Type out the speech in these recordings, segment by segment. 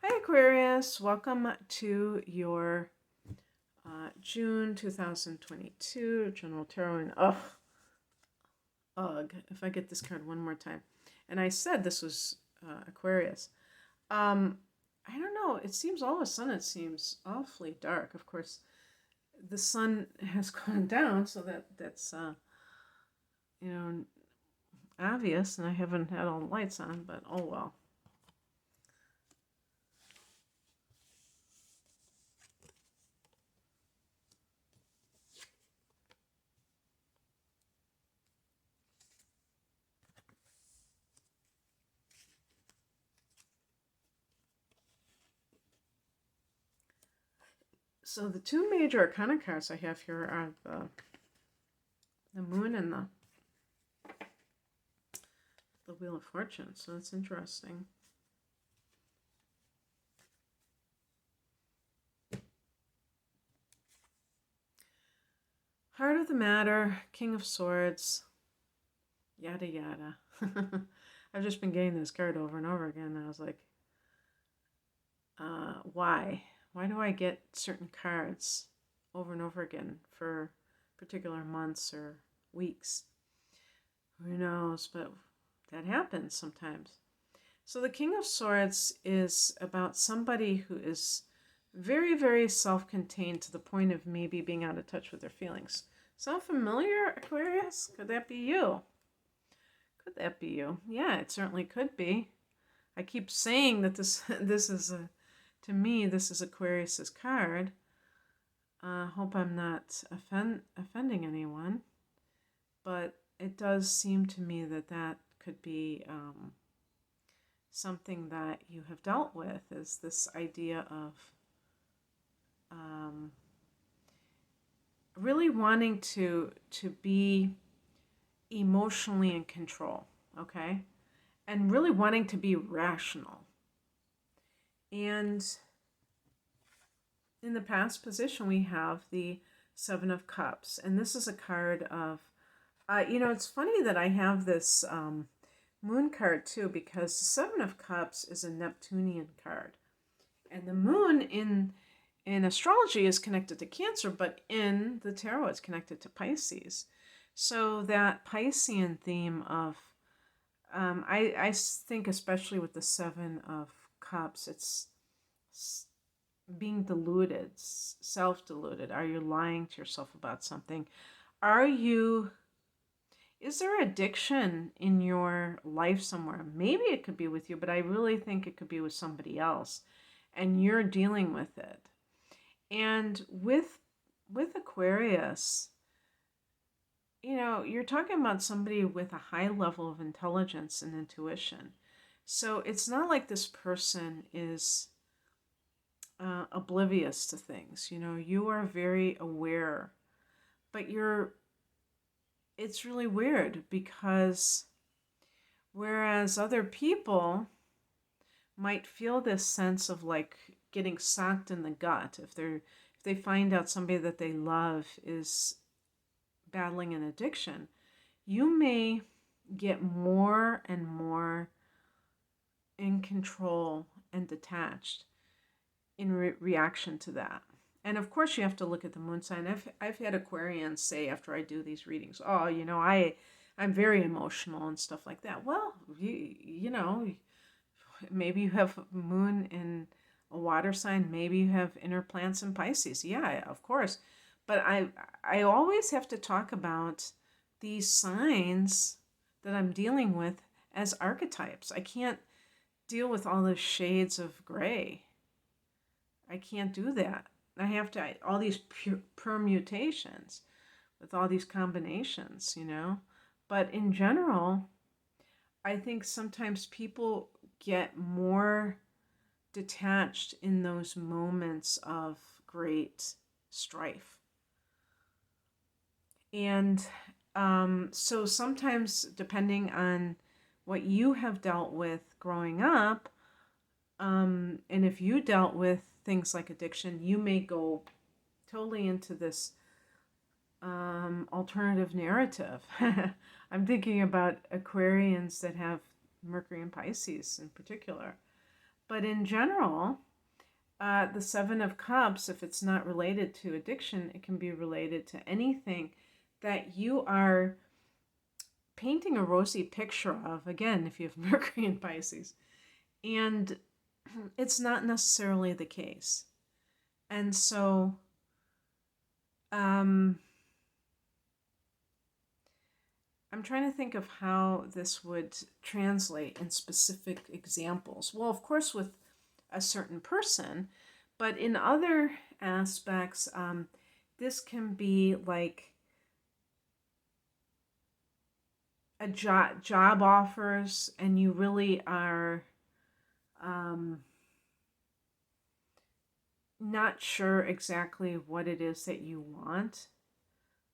Hi Aquarius, welcome to your June 2022 General Tarot. And ugh, if I get this card one more time. And I said this was Aquarius. Um, I don't know, it seems all of a sudden it seems awfully dark. Of course, the sun has gone down, so that's you know obvious, and I haven't had all the lights on, but oh well. So the two major arcana cards I have here are the moon and the Wheel of Fortune. So that's interesting. Heart of the Matter, King of Swords, yada yada. I've just been getting this card over and over again. And I was like, why? Why do I get certain cards over and over again for particular months or weeks? Who knows? But that happens sometimes. So the King of Swords is about somebody who is very, very self-contained to the point of maybe being out of touch with their feelings. Sound familiar, Aquarius? Could that be you? Could that be you? Yeah, it certainly could be. I keep saying that this is to me, this is Aquarius's card. Hope I'm not offending anyone, but it does seem to me that that could be something that you have dealt with, is this idea of really wanting to be emotionally in control, okay? And really wanting to be rational. And in the past position, we have the Seven of Cups. And this is a card of, it's funny that I have this moon card too, because the Seven of Cups is a Neptunian card. And the moon in astrology is connected to Cancer, but in the tarot it's connected to Pisces. So that Piscean theme of, I think especially with the Seven of Cups, it's being deluded, self-deluded. Are you lying to yourself about something? Is there addiction in your life somewhere? Maybe it could be with you, but I really think it could be with somebody else, and you're dealing with it. And with Aquarius, you're talking about somebody with a high level of intelligence and intuition. So it's not like this person is oblivious to things. You are very aware, but it's really weird because whereas other people might feel this sense of like getting socked in the gut if they find out somebody that they love is battling an addiction, you may get more and more in control and detached in reaction to that. And of course, you have to look at the moon sign. I've had Aquarians say after I do these readings, "Oh, I'm very emotional and stuff like that." Well, maybe you have moon in a water sign. Maybe you have inner plants in Pisces. Yeah, of course. But I always have to talk about these signs that I'm dealing with as archetypes. I can't deal with all the shades of gray. I can't do that. I have to, all these permutations with all these combinations, But in general, I think sometimes people get more detached in those moments of great strife. And so sometimes, depending on what you have dealt with growing up, and if you dealt with things like addiction, you may go totally into this alternative narrative. I'm thinking about Aquarians that have Mercury and Pisces in particular. But in general, the Seven of Cups, if it's not related to addiction, it can be related to anything that you are painting a rosy picture of, again, if you have Mercury in Pisces. And it's not necessarily the case. And so, I'm trying to think of how this would translate in specific examples. Well, of course, with a certain person, but in other aspects, this can be like a job offers, and you really are not sure exactly what it is that you want.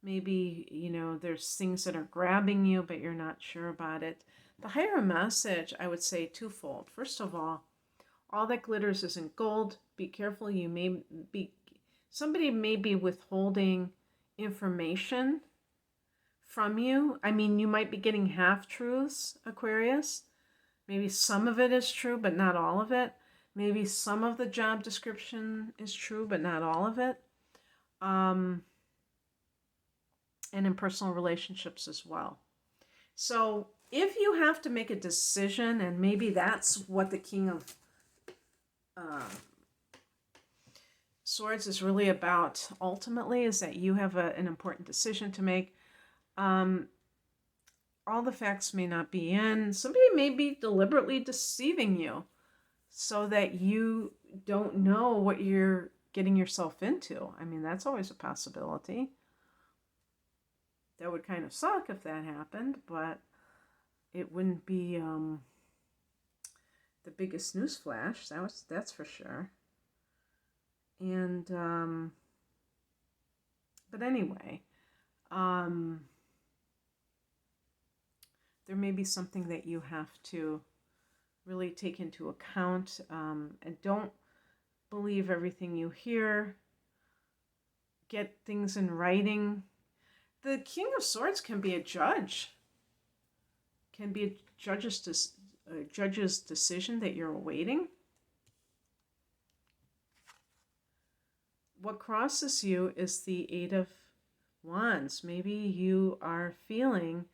Maybe, there's things that are grabbing you, but you're not sure about it. The higher message, I would say twofold. First of all that glitters isn't gold. Be careful. Somebody may be withholding information from you. I mean, you might be getting half-truths, Aquarius. Maybe some of it is true, but not all of it. Maybe some of the job description is true, but not all of it. And in personal relationships as well. So if you have to make a decision, and maybe that's what the King of Swords is really about ultimately, is that you have an important decision to make. All the facts may not be in. Somebody may be deliberately deceiving you so that you don't know what you're getting yourself into. I mean, that's always a possibility. That would kind of suck if that happened, but it wouldn't be the biggest news flash. That's for sure. And but anyway, there may be something that you have to really take into account, and don't believe everything you hear. Get things in writing. The King of Swords can be a judge. Can be a judge's decision that you're awaiting. What crosses you is the Eight of Wands. Maybe you are feeling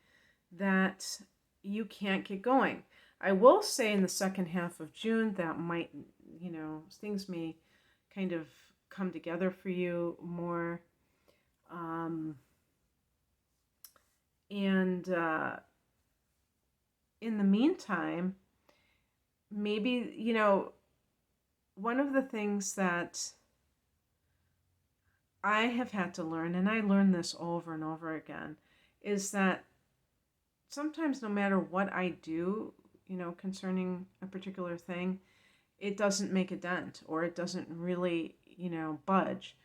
that you can't get going. I will say in the second half of June that might, things may kind of come together for you more. And in the meantime, maybe, one of the things that I have had to learn, and I learned this over and over again, is that sometimes no matter what I do, concerning a particular thing, it doesn't make a dent, or it doesn't really, budge.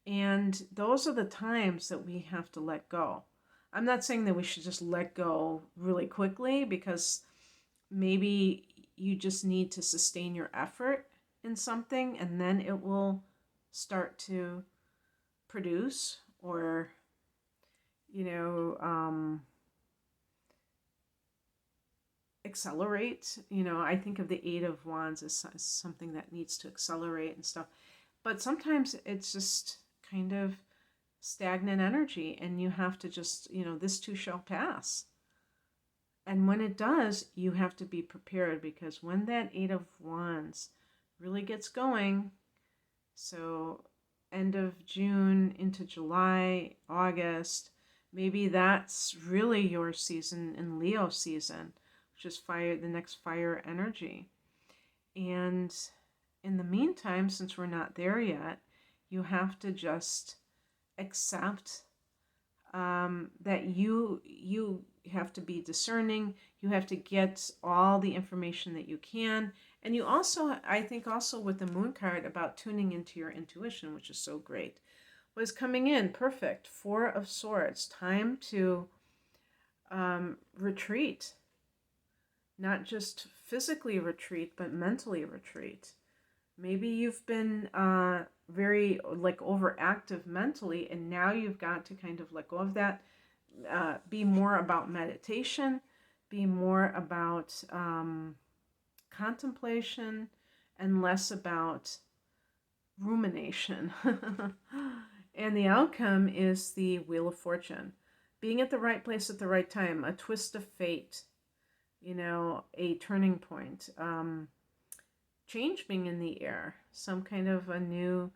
And those are the times that we have to let go. I'm not saying that we should just let go really quickly, because maybe you just need to sustain your effort in something, and then it will start to produce, or, accelerate. I think of the Eight of Wands as something that needs to accelerate and stuff. But sometimes it's just kind of stagnant energy, and you have to just, this too shall pass. And when it does, you have to be prepared, because when that Eight of Wands really gets going, so end of June into July, August, maybe that's really your season in Leo season, which is fire, the next fire energy. And in the meantime, since we're not there yet, you have to just accept that you have to be discerning. You have to get all the information that you can. And you also, I think also with the Moon card, about tuning into your intuition, which is so great. What is coming in? Perfect. Four of Swords. Time to retreat. Not just physically retreat, but mentally retreat. Maybe you've been very overactive mentally, and now you've got to kind of let go of that. Be more about meditation. Be more about contemplation and less about rumination. And the outcome is the Wheel of Fortune. Being at the right place at the right time, a twist of fate, a turning point, change being in the air, some kind of a new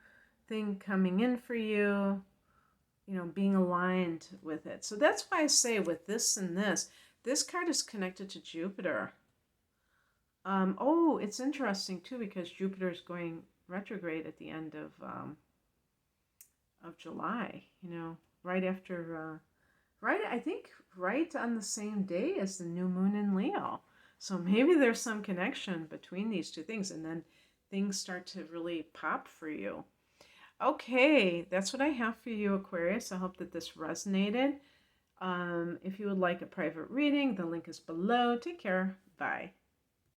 thing coming in for you, being aligned with it. So that's why I say with this and this card is connected to Jupiter. It's interesting too because Jupiter is going retrograde at the end of July. Right after, I think right on the same day as the new moon in Leo. So maybe there's some connection between these two things, and then things start to really pop for you. Okay, that's what I have for you, Aquarius. I hope that this resonated. If you would like a private reading, the link is below. Take care. Bye.